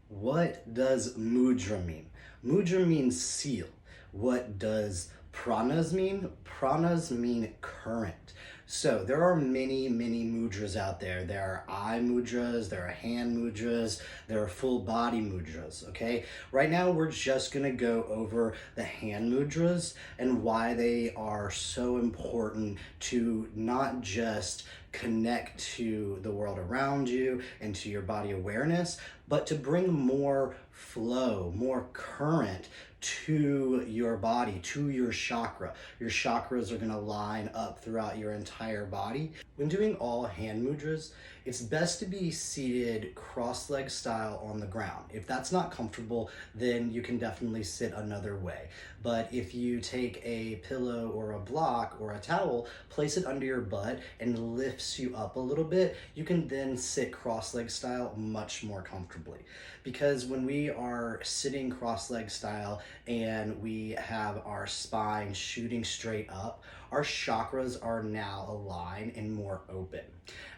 What does mudra mean? Mudra means seal. What does pranas mean? Pranas mean current. So there are many mudras out there. There are eye mudras, there are hand mudras, there are full body mudras, okay? Right now we're just gonna go over the hand mudras and why they are so important to not just connect to the world around you and to your body awareness, but to bring more flow, more current to your body, to your chakra. Your chakras are going to line up throughout your entire body. When doing all hand mudras, it's best to be seated cross-leg style on the ground. If that's not comfortable, then you can definitely sit another way. But if you take a pillow or a block or a towel, place it under your butt and lifts you up a little bit, you can then sit cross-leg style much more comfortably. Because when we are sitting cross-leg style and we have our spine shooting straight up, our chakras are now aligned and more open.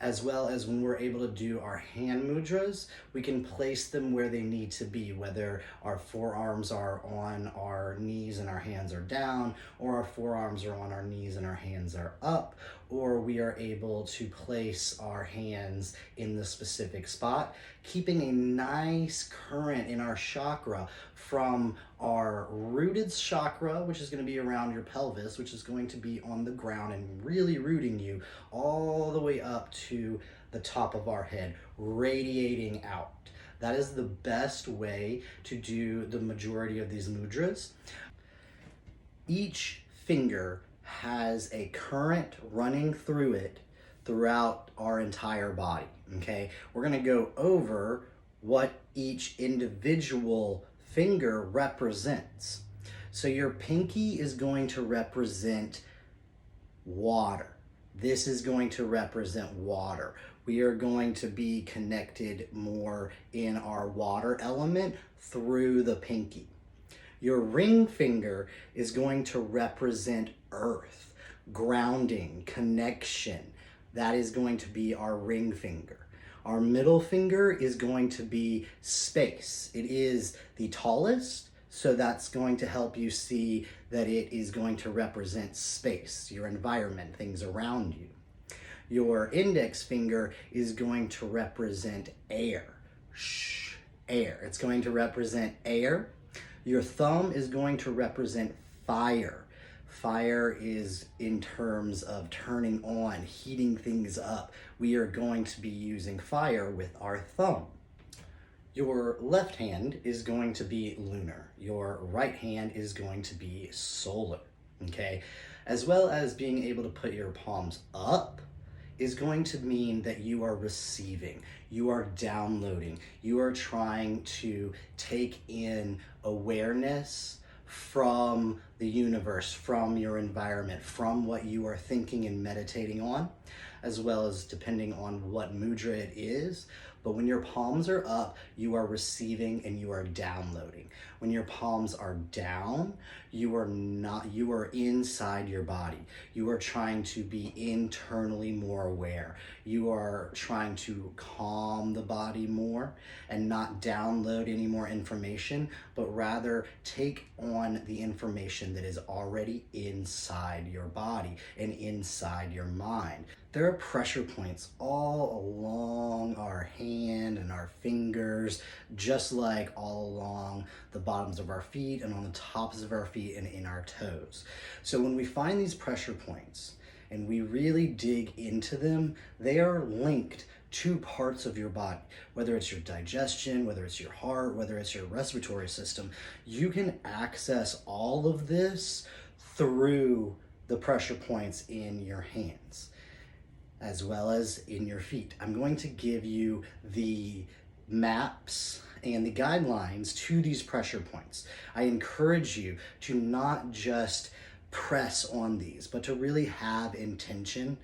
As well as when we're able to do our hand mudras, we can place them where they need to be, whether our forearms are on our knees and our hands are down, or our forearms are on our knees and our hands are up, or we are able to place our hands in the specific spot, keeping a nice current in our chakra from our rooted chakra, which is going to be around your pelvis, which is going to be on the ground and really rooting you, all the way up to the top of our head, radiating out. That is the best way to do the majority of these mudras. Each finger has a current running through it throughout our entire body, okay? We're gonna go over what each individual finger represents. So your pinky is going to represent water. This is going to represent water. We are going to be connected more in our water element through the pinky. Your ring finger is going to represent earth, grounding, connection. That is going to be our ring finger. Our middle finger is going to be space. It is the tallest, so that's going to help you see that it is going to represent space, your environment, things around you. Your index finger is going to represent air. Air. It's going to represent air. Your thumb is going to represent fire. Fire is in terms of turning on, heating things up. We are going to be using fire with our thumb. Your left hand is going to be lunar. Your right hand is going to be solar, okay? As well as being able to put your palms up is going to mean that you are receiving, you are downloading, you are trying to take in awareness from the universe, from your environment, from what you are thinking and meditating on, as well as depending on what mudra it is. But when your palms are up, you are receiving and you are downloading. When your palms are down, you are inside your body. You are trying to be internally more aware. You are trying to calm the body more and not download any more information, but rather take on the information that is already inside your body and inside your mind. There are pressure points all along our hand and our fingers, just like all along the bottoms of our feet and on the tops of our feet and in our toes. So when we find these pressure points and we really dig into them, they are linked to parts of your body, whether it's your digestion, whether it's your heart, whether it's your respiratory system. You can access all of this through the pressure points in your hands, as well as in your feet. I'm going to give you the maps and the guidelines to these pressure points. I encourage you to not just press on these, but to really have intention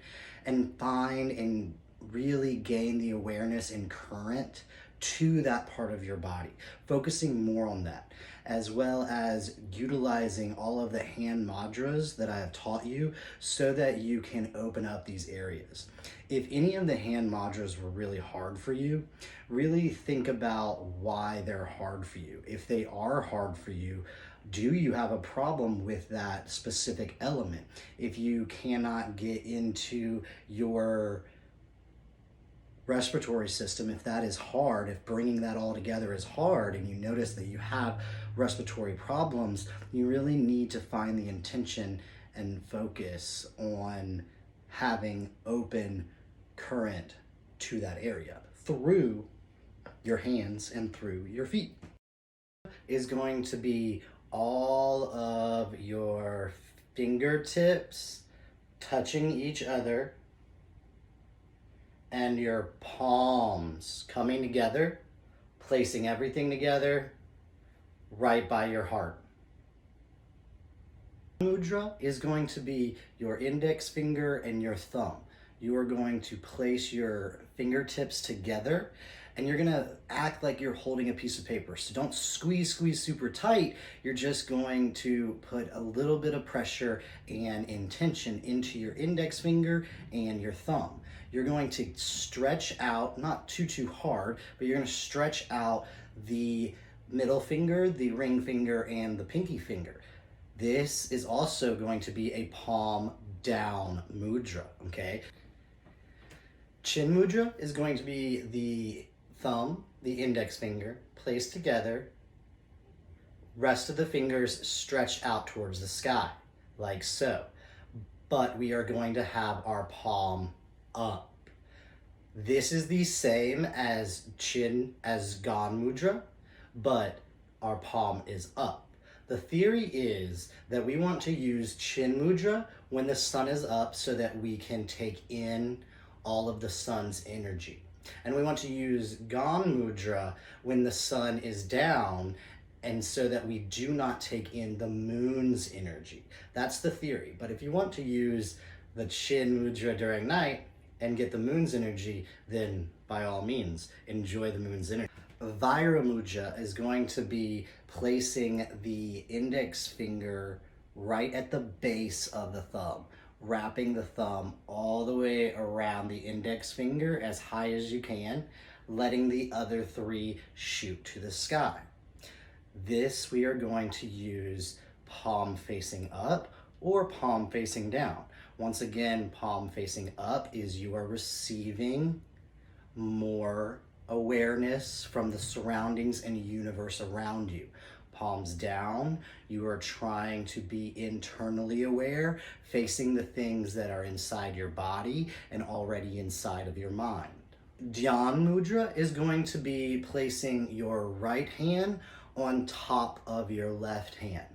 and find and really gain the awareness and current to that part of your body, focusing more on that, as well as utilizing all of the hand mudras that I have taught you so that you can open up these areas. If any of the hand mudras were really hard for you, really think about why they're hard for you. If they are hard for you, do you have a problem with that specific element? If you cannot get into your respiratory system, if that is hard, if bringing that all together is hard, and you notice that you have respiratory problems, you really need to find the intention and focus on having open current to that area through your hands and through your feet. Is going to be all of your fingertips touching each other and your palms coming together, placing everything together right by your heart. Mudra is going to be your index finger and your thumb. You are going to place your fingertips together and you're gonna act like you're holding a piece of paper. So don't squeeze super tight. You're just going to put a little bit of pressure and intention into your index finger and your thumb. You're going to stretch out, not too hard, but you're gonna stretch out the middle finger, the ring finger, and the pinky finger. This is also going to be a palm down mudra, okay? Chin mudra is going to be the thumb, the index finger, placed together, rest of the fingers stretched out towards the sky, like so. But we are going to have our palm up. This is the same as chin, as Gan mudra, but our palm is up. The theory is that we want to use chin mudra when the sun is up so that we can take in all of the sun's energy. And we want to use Gan mudra when the sun is down, and so that we do not take in the moon's energy. That's the theory. But if you want to use the chin mudra during night and get the moon's energy, then by all means, enjoy the moon's energy. Vaira mudra is going to be placing the index finger right at the base of the thumb, wrapping the thumb all the way around the index finger as high as you can, letting the other three shoot to the sky. This we are going to use palm facing up or palm facing down. Once again, palm facing up is you are receiving more awareness from the surroundings and universe around you. Palms down, you are trying to be internally aware, facing the things that are inside your body and already inside of your mind. Dhyan mudra is going to be placing your right hand on top of your left hand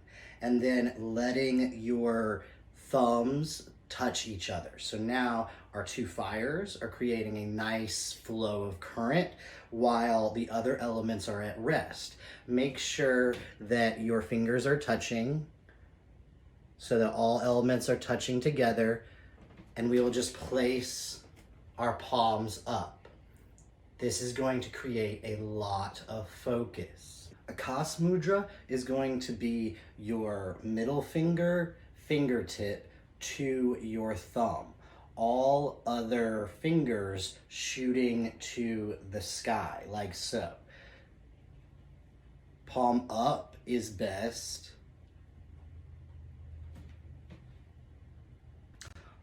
and then letting your thumbs touch each other. So now our two fires are creating a nice flow of current while the other elements are at rest. Make sure that your fingers are touching so that all elements are touching together, and we will just place our palms up. This is going to create a lot of focus. Akas mudra is going to be your middle finger, fingertip to your thumb. All other fingers shooting to the sky, like so. Palm up is best.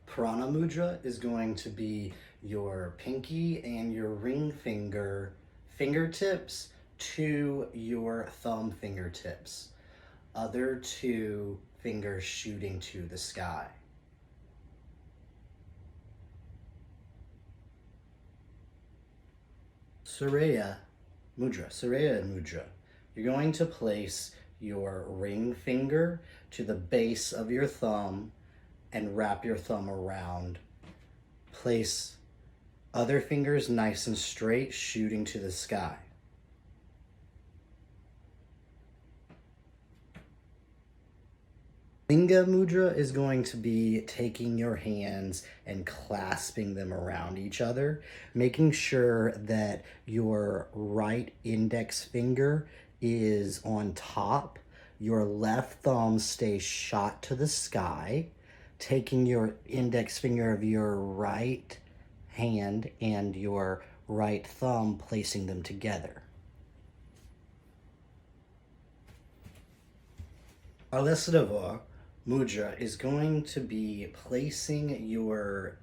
Prana mudra is going to be your pinky and your ring finger fingertips to your thumb fingertips. Other two fingers shooting to the sky. Surya mudra. You're going to place your ring finger to the base of your thumb and wrap your thumb around. Place other fingers nice and straight, shooting to the sky. Linga mudra is going to be taking your hands and clasping them around each other, making sure that your right index finger is on top, your left thumb stays shot to the sky, taking your index finger of your right hand and your right thumb, placing them together. Alasadavar mudra is going to be placing your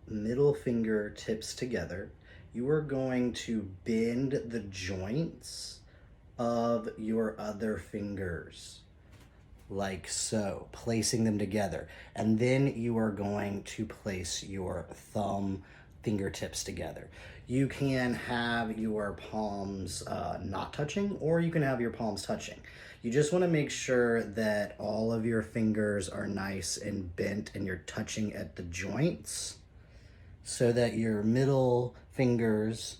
middle finger tips together. You are going to bend the joints of your other fingers like so, placing them together. And then you are going to place your thumb fingertips together. You can have your palms not touching, or you can have your palms touching. You just want to make sure that all of your fingers are nice and bent and you're touching at the joints so that your middle fingertips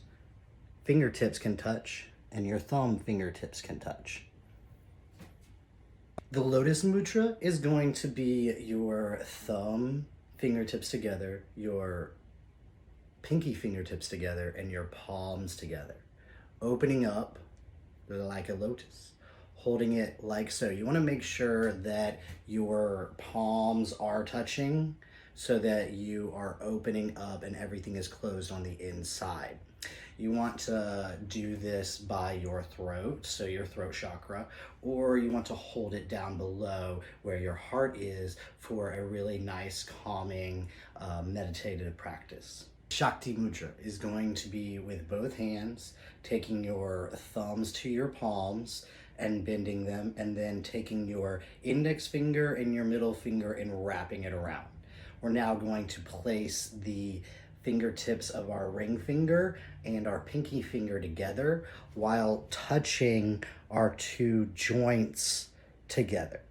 can touch and your thumb fingertips can touch. The lotus mudra is going to be your thumb fingertips together, your pinky fingertips together, and your palms together. Opening up like a lotus, holding it like so. You want to make sure that your palms are touching so that you are opening up and everything is closed on the inside. You want to do this by your throat, so your throat chakra, or you want to hold it down below where your heart is for a really nice, calming, meditative practice. Shakti mudra is going to be with both hands, taking your thumbs to your palms and bending them, and then taking your index finger and your middle finger and wrapping it around. We're now going to place the fingertips of our ring finger and our pinky finger together while touching our two joints together.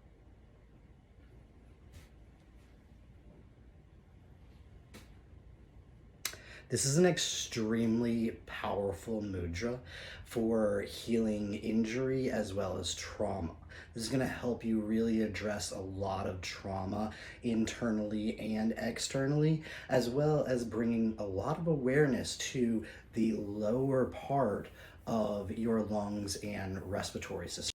This is an extremely powerful mudra for healing injury as well as trauma. This is going to help you really address a lot of trauma internally and externally, as well as bringing a lot of awareness to the lower part of your lungs and respiratory system.